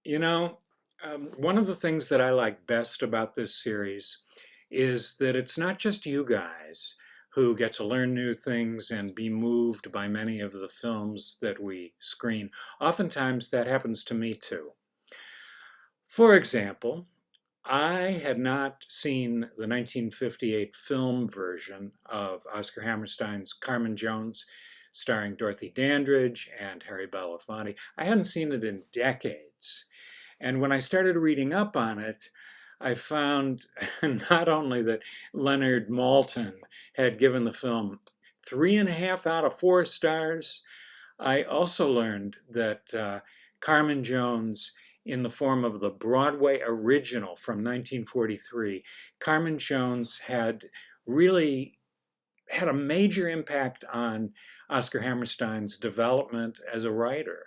You know, one of the things that I like best about this series is that it's not just you guys who get to learn new things and be moved by many of the films that we screen. Oftentimes that happens to me too. For example, I had not seen the 1958 film version of Oscar Hammerstein's Carmen Jones, starring Dorothy Dandridge and Harry Belafonte. I hadn't seen it in decades. And when I started reading up on it, I found not only that Leonard Maltin had given the film 3.5 out of 4 stars, I also learned that Carmen Jones, in the form of the Broadway original from 1943, Carmen Jones had really had a major impact on Oscar Hammerstein's development as a writer.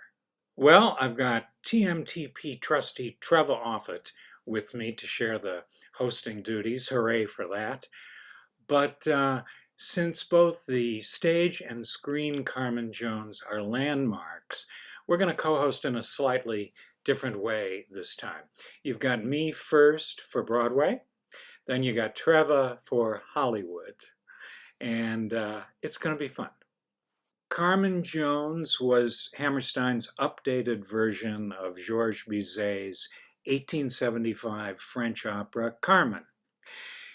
Well, I've got TMTP trustee Trevor Offit with me to share the hosting duties. Hooray for that. But since both the stage and screen Carmen Jones are landmarks, we're going to co host in a slightly different way this time. You've got me first for Broadway, then you got Trevor for Hollywood, and it's going to be fun. Carmen Jones was Hammerstein's updated version of Georges Bizet's 1875 French opera Carmen.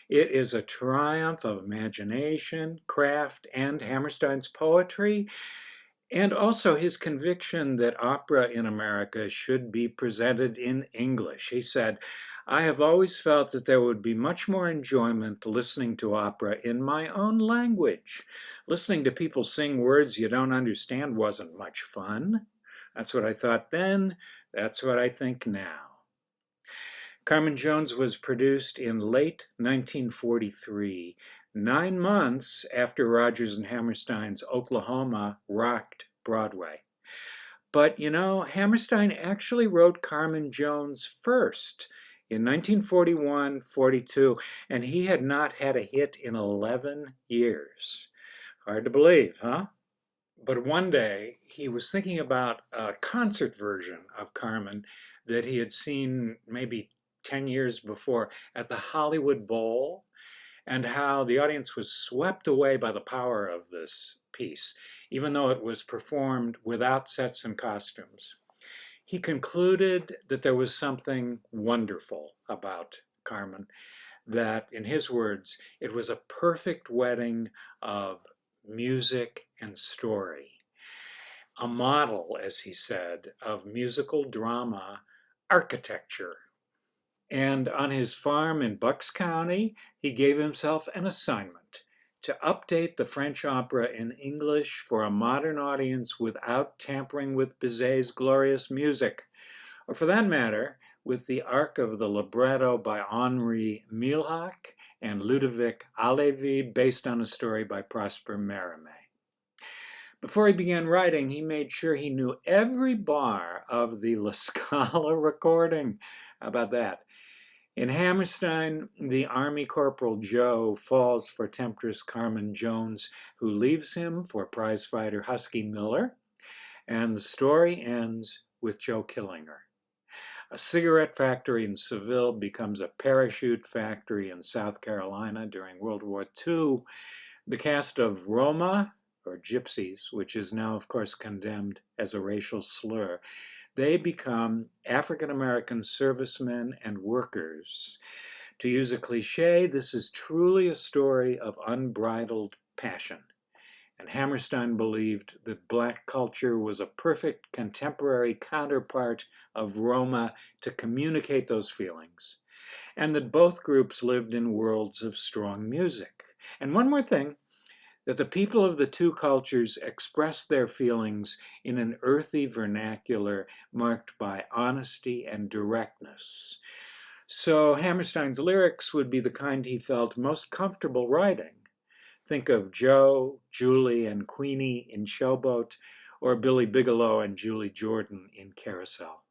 It is a triumph of imagination, craft, and Hammerstein's poetry, and also his conviction that opera in America should be presented in English. He said, I have always felt that there would be much more enjoyment listening to opera in my own language. Listening to people sing words you don't understand wasn't much fun. That's what I thought then. That's what I think now. Carmen Jones was produced in late 1943, 9 months after Rodgers and Hammerstein's Oklahoma rocked Broadway. But you know, Hammerstein actually wrote Carmen Jones first in 1941-42, and he had not had a hit in 11 years. Hard to believe, huh? But one day he was thinking about a concert version of Carmen that he had seen maybe 10 years before at the Hollywood Bowl, and how the audience was swept away by the power of this piece, even though it was performed without sets and costumes. He concluded that there was something wonderful about Carmen, that, in his words, it was a perfect wedding of music and story, a model, as he said, of musical drama architecture. And on his farm in Bucks County, he gave himself an assignment to update the French opera in English for a modern audience without tampering with Bizet's glorious music, or for that matter, with the arc of the libretto by Henri Milhac and Ludovic Halévy, based on a story by Prosper Mérimée. Before he began writing, he made sure he knew every bar of the La Scala recording. How about that? In Hammerstein, the Army Corporal Joe falls for temptress Carmen Jones, who leaves him for prizefighter Husky Miller, and the story ends with Joe killing her. A cigarette factory in Seville becomes a parachute factory in South Carolina during World War II. The cast of Roma, or Gypsies, which is now, of course, condemned as a racial slur, they become African American servicemen and workers. To use a cliche, this is truly a story of unbridled passion. And Hammerstein believed that black culture was a perfect contemporary counterpart of Roma to communicate those feelings, and that both groups lived in worlds of strong music. And one more thing, that the people of the two cultures expressed their feelings in an earthy vernacular marked by honesty and directness. So Hammerstein's lyrics would be the kind he felt most comfortable writing. Think of Joe, Julie, and Queenie in Showboat, or Billy Bigelow and Julie Jordan in Carousel.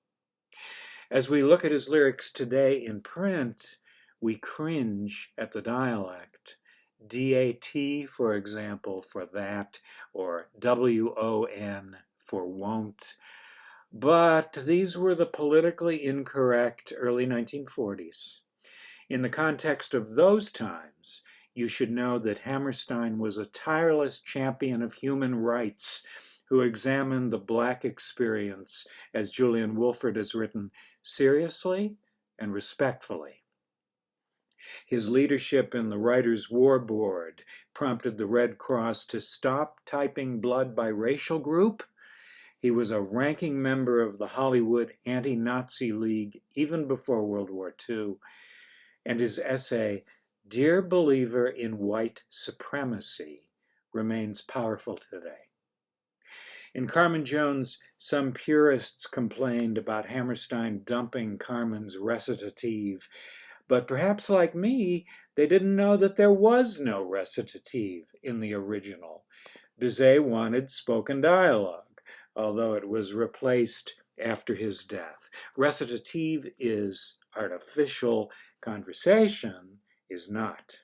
As we look at his lyrics today in print, we cringe at the dialect. DAT, for example, for that, or WON for won't. But these were the politically incorrect early 1940s. In the context of those times, you should know that Hammerstein was a tireless champion of human rights who examined the Black experience, as Julian Wolford has written, seriously and respectfully. His leadership in the Writers' War Board prompted the Red Cross to stop typing blood by racial group. He was a ranking member of the Hollywood Anti-Nazi League even before World War II, and his essay, Dear Believer in White Supremacy, remains powerful today. In Carmen Jones, some purists complained about Hammerstein dumping Carmen's recitative, but perhaps like me, they didn't know that there was no recitative in the original. Bizet wanted spoken dialogue, although it was replaced after his death. Recitative is artificial, conversation is not.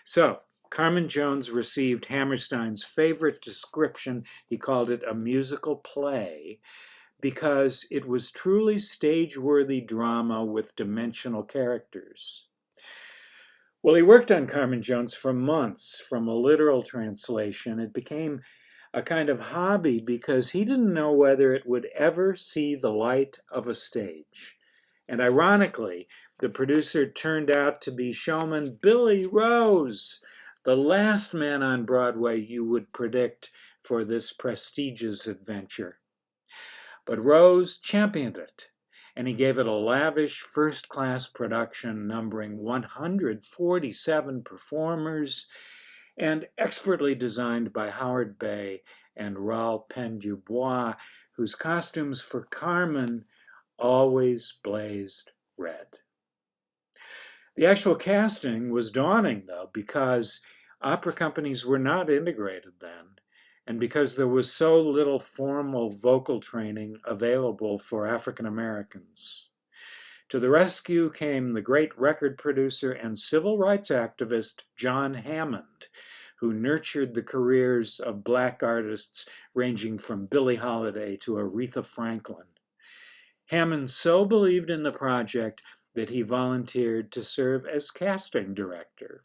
So, Carmen Jones received Hammerstein's favorite description. He called it a musical play because it was truly stage-worthy drama with dimensional characters. Well, he worked on Carmen Jones for months. From a literal translation, it became a kind of hobby because he didn't know whether it would ever see the light of a stage. And ironically, the producer turned out to be showman Billy Rose, the last man on Broadway you would predict for this prestigious adventure. But Rose championed it, and he gave it a lavish first-class production numbering 147 performers and expertly designed by Howard Bay and Raoul Penn-Dubois, whose costumes for Carmen always blazed red. The actual casting was daunting, though, because opera companies were not integrated then, and because there was so little formal vocal training available for African Americans. To the rescue came the great record producer and civil rights activist John Hammond, who nurtured the careers of Black artists ranging from Billie Holiday to Aretha Franklin. Hammond so believed in the project that he volunteered to serve as casting director.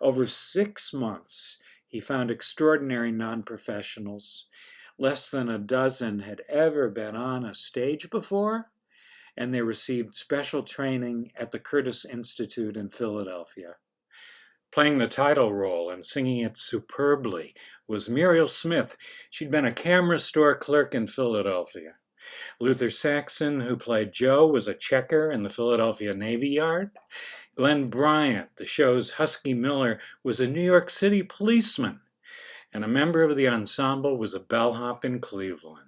Over 6 months, he found extraordinary non-professionals. Less than a dozen had ever been on a stage before, and they received special training at the Curtis Institute in Philadelphia. Playing the title role and singing it superbly was Muriel Smith. She'd been a camera store clerk in Philadelphia. Luther Saxon, who played Joe, was a checker in the Philadelphia Navy Yard. Glenn Bryant, the show's Husky Miller, was a New York City policeman. And a member of the ensemble was a bellhop in Cleveland.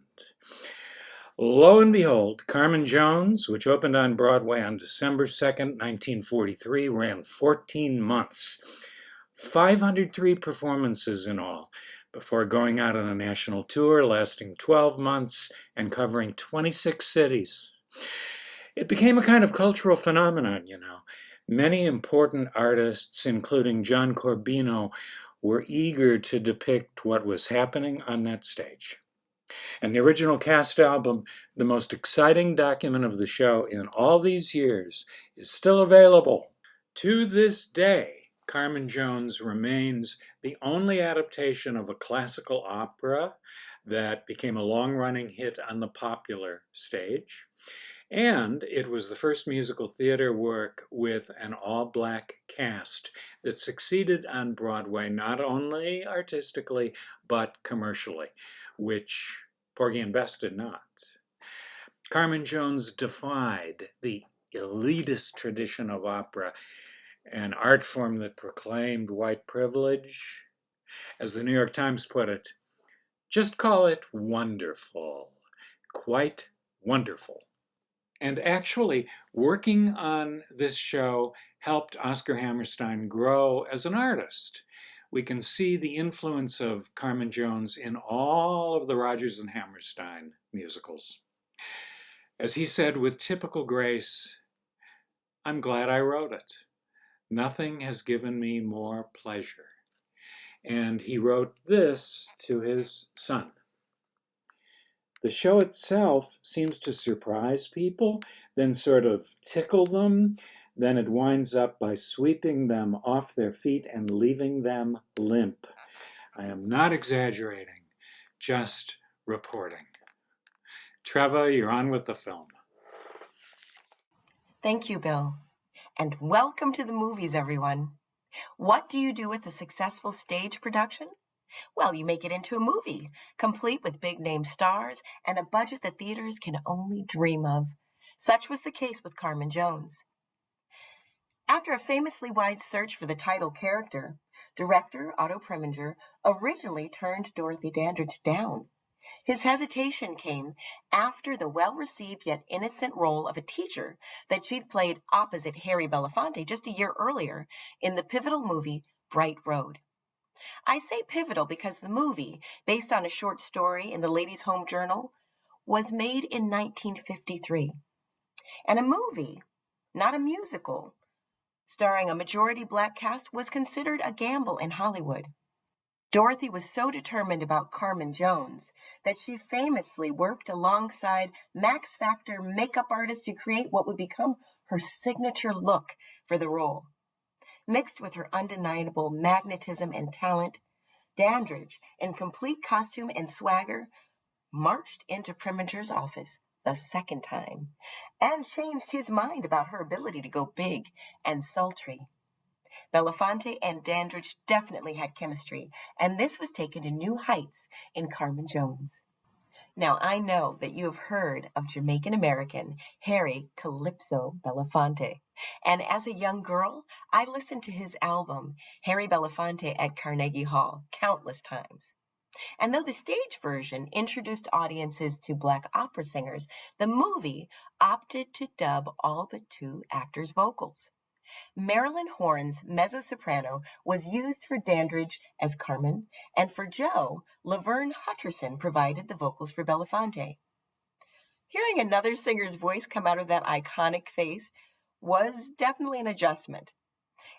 Lo and behold, Carmen Jones, which opened on Broadway on December 2nd, 1943, ran 14 months, 503 performances in all, before going out on a national tour lasting 12 months and covering 26 cities. It became a kind of cultural phenomenon, you know. Many important artists, including John Corbino, were eager to depict what was happening on that stage. And the original cast album, the most exciting document of the show in all these years, is still available. To this day, Carmen Jones remains the only adaptation of a classical opera that became a long-running hit on the popular stage. And it was the first musical theater work with an all-black cast that succeeded on Broadway not only artistically, but commercially, which Porgy and Bess did not. Carmen Jones defied the elitist tradition of opera, an art form that proclaimed white privilege. As the New York Times put it, just call it wonderful, quite wonderful. And actually, working on this show helped Oscar Hammerstein grow as an artist. We can see the influence of Carmen Jones in all of the Rodgers and Hammerstein musicals. As he said with typical grace, I'm glad I wrote it. Nothing has given me more pleasure. And he wrote this to his son. The show itself seems to surprise people, then sort of tickle them. Then it winds up by sweeping them off their feet and leaving them limp. I am not exaggerating, just reporting. Treva, you're on with the film. Thank you, Bill. And welcome to the movies, everyone. What do you do with a successful stage production? Well, you make it into a movie, complete with big-name stars and a budget that theaters can only dream of. Such was the case with Carmen Jones. After a famously wide search for the title character, director Otto Preminger originally turned Dorothy Dandridge down. His hesitation came after the well-received yet innocent role of a teacher that she'd played opposite Harry Belafonte just a year earlier in the pivotal movie Bright Road. I say pivotal because the movie, based on a short story in the Ladies' Home Journal, was made in 1953. And a movie, not a musical, starring a majority black cast was considered a gamble in Hollywood. Dorothy was so determined about Carmen Jones that she famously worked alongside Max Factor makeup artists to create what would become her signature look for the role. Mixed with her undeniable magnetism and talent, Dandridge, in complete costume and swagger, marched into Preminger's office the second time and changed his mind about her ability to go big and sultry. Belafonte and Dandridge definitely had chemistry, and this was taken to new heights in Carmen Jones. Now, I know that you have heard of Jamaican-American Harry Calypso Belafonte, and as a young girl, I listened to his album, Harry Belafonte at Carnegie Hall, countless times. And though the stage version introduced audiences to black opera singers, the movie opted to dub all but two actors' vocals. Marilyn Horne's mezzo-soprano was used for Dandridge as Carmen, and for Joe, Laverne Hutcherson provided the vocals for Belafonte. Hearing another singer's voice come out of that iconic face was definitely an adjustment.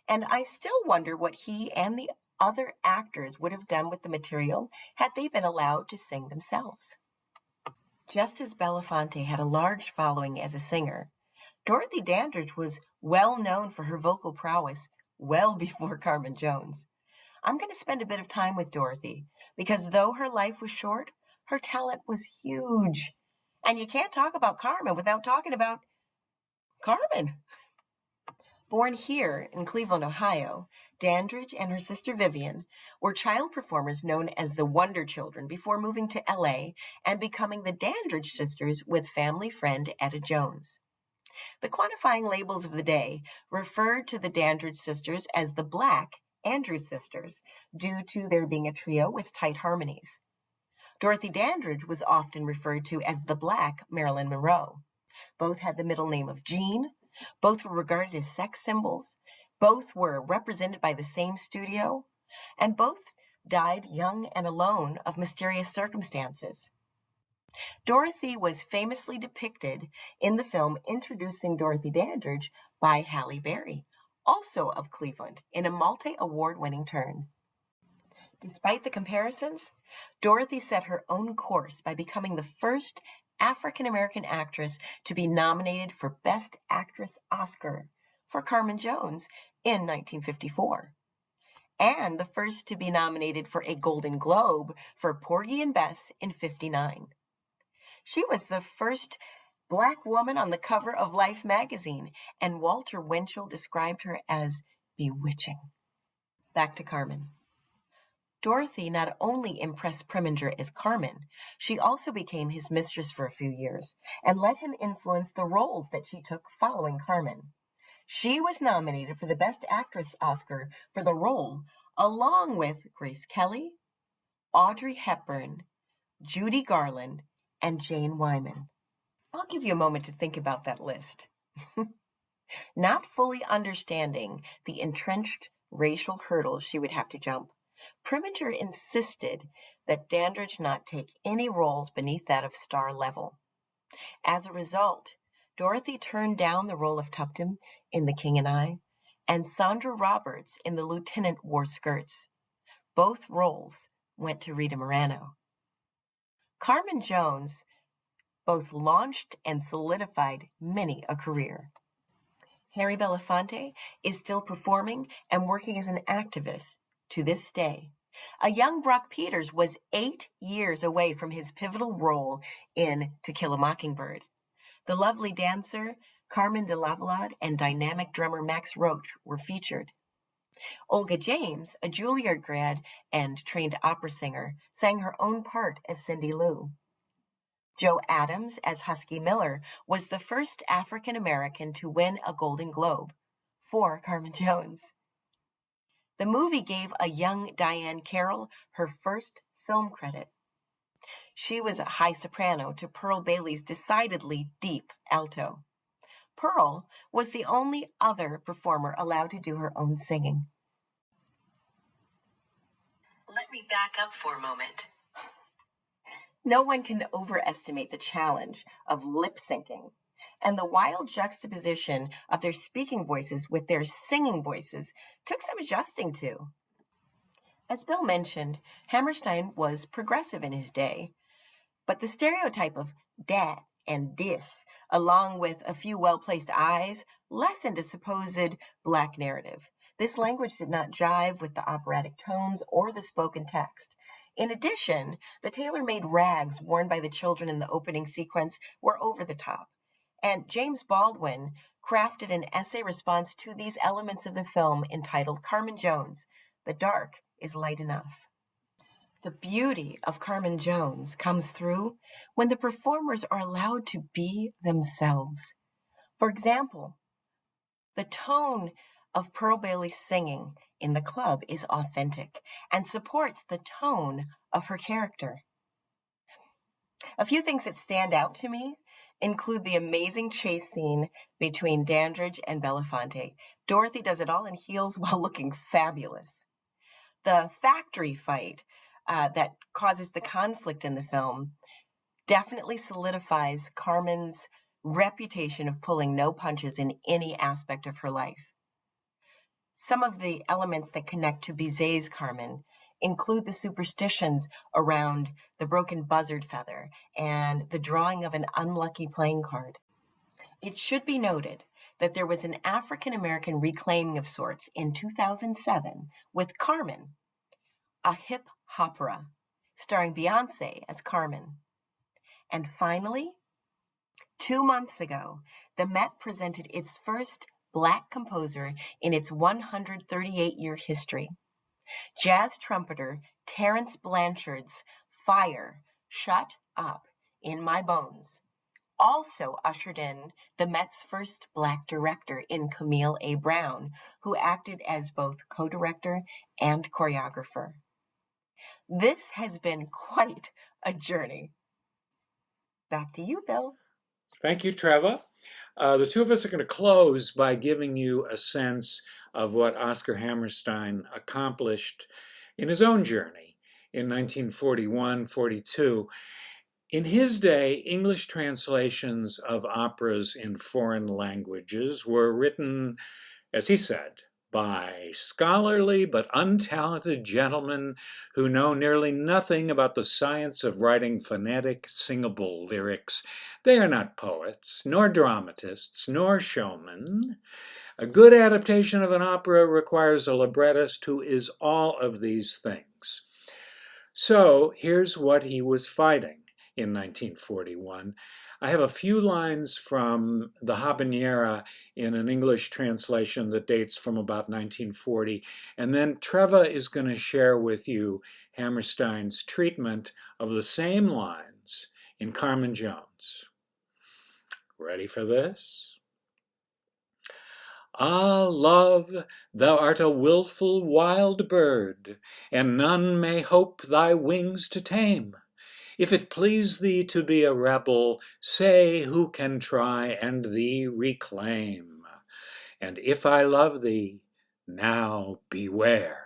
And I still wonder what he and the other actors would have done with the material had they been allowed to sing themselves. Just as Belafonte had a large following as a singer, Dorothy Dandridge was well known for her vocal prowess well before Carmen Jones. I'm going to spend a bit of time with Dorothy because though her life was short, her talent was huge. And you can't talk about Carmen without talking about Carmen. Born here in Cleveland, Ohio, Dandridge and her sister Vivian were child performers known as the Wonder Children before moving to LA and becoming the Dandridge sisters with family friend Etta Jones. The quantifying labels of the day referred to the Dandridge sisters as the Black Andrews sisters due to their being a trio with tight harmonies. Dorothy Dandridge was often referred to as the Black Marilyn Monroe. Both had the middle name of Jean. Both were regarded as sex symbols. Both were represented by the same studio. And both died young and alone of mysterious circumstances. Dorothy was famously depicted in the film Introducing Dorothy Dandridge by Halle Berry, also of Cleveland, in a multi-award-winning turn. Despite the comparisons, Dorothy set her own course by becoming the first African-American actress to be nominated for Best Actress Oscar for Carmen Jones in 1954, and the first to be nominated for a Golden Globe for Porgy and Bess in 1959. She was the first Black woman on the cover of Life magazine, and Walter Winchell described her as bewitching. Back to Carmen. Dorothy not only impressed Preminger as Carmen, she also became his mistress for a few years and let him influence the roles that she took following Carmen. She was nominated for the Best Actress Oscar for the role, along with Grace Kelly, Audrey Hepburn, Judy Garland, and Jane Wyman. I'll give you a moment to think about that list. Not fully understanding the entrenched racial hurdles she would have to jump, Preminger insisted that Dandridge not take any roles beneath that of star level. As a result, Dorothy turned down the role of Tuptim in The King and I, and Sandra Roberts in The Lieutenant Wore Skirts. Both roles went to Rita Moreno. Carmen Jones both launched and solidified many a career. Harry Belafonte is still performing and working as an activist to this day. A young Brock Peters was 8 years away from his pivotal role in To Kill a Mockingbird. The lovely dancer Carmen de Lavallade and dynamic drummer Max Roach were featured. Olga James, a Juilliard grad and trained opera singer, sang her own part as Cindy Lou. Joe Adams, as Husky Miller, was the first African American to win a Golden Globe for Carmen Jones. The movie gave a young Diane Carroll her first film credit. She was a high soprano to Pearl Bailey's decidedly deep alto. Pearl was the only other performer allowed to do her own singing. Let me back up for a moment. No one can overestimate the challenge of lip syncing and the wild juxtaposition of their speaking voices with their singing voices took some adjusting to. As Bill mentioned, Hammerstein was progressive in his day, but the stereotype of dat and dis, along with a few well-placed eyes, lessened a supposed black narrative. This language did not jive with the operatic tones or the spoken text. In addition, the tailor-made rags worn by the children in the opening sequence were over the top. And James Baldwin crafted an essay response to these elements of the film entitled Carmen Jones, The Dark is Light Enough. The beauty of Carmen Jones comes through when the performers are allowed to be themselves. For example, the tone of Pearl Bailey's singing in the club is authentic and supports the tone of her character. A few things that stand out to me include the amazing chase scene between Dandridge and Belafonte. Dorothy does it all in heels while looking fabulous. The factory fight that causes the conflict in the film definitely solidifies Carmen's reputation of pulling no punches in any aspect of her life. Some of the elements that connect to Bizet's Carmen include the superstitions around the broken buzzard feather and the drawing of an unlucky playing card. It should be noted that there was an African American reclaiming of sorts in 2007 with Carmen, a hip opera starring Beyonce as Carmen. And finally, 2 months ago, the Met presented its first Black composer in its 138-year history. Jazz trumpeter Terence Blanchard's Fire, Shut Up in My Bones also ushered in the Met's first Black director in Camille A. Brown, who acted as both co-director and choreographer. This has been quite a journey. Back to you, Bill. Thank you, Trevor. The two of us are going to close by giving you a sense of what Oscar Hammerstein accomplished in his own journey in 1941-42. In his day, English translations of operas in foreign languages were written, as he said, by scholarly but untalented gentlemen who know nearly nothing about the science of writing phonetic, singable lyrics. They are not poets, nor dramatists, nor showmen. A good adaptation of an opera requires a librettist who is all of these things. So here's what he was fighting in 1941. I have a few lines from the Habanera in an English translation that dates from about 1940, and then Treva is going to share with you Hammerstein's treatment of the same lines in Carmen Jones. Ready for this? Ah, love, thou art a wilful wild bird, and none may hope thy wings to tame. If it please thee to be a rebel, say who can try and thee reclaim. And if I love thee, now beware.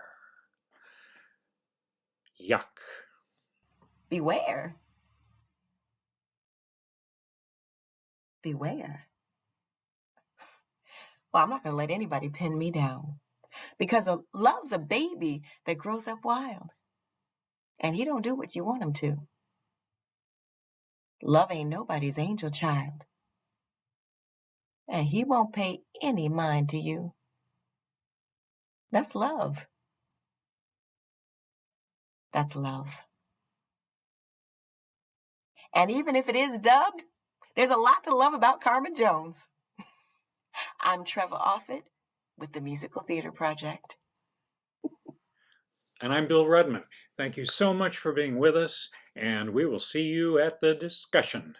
Yuck. Beware. Beware. Well, I'm not going to let anybody pin me down because love's a baby that grows up wild. And he don't do what you want him to. Love ain't nobody's angel child, and he won't pay any mind to you. That's love. That's love. And even if it is dubbed, there's a lot to love about Carmen Jones. I'm Trevor Offit with the Musical Theater Project. And I'm Bill Rudman. Thank you so much for being with us, and we will see you at the discussion.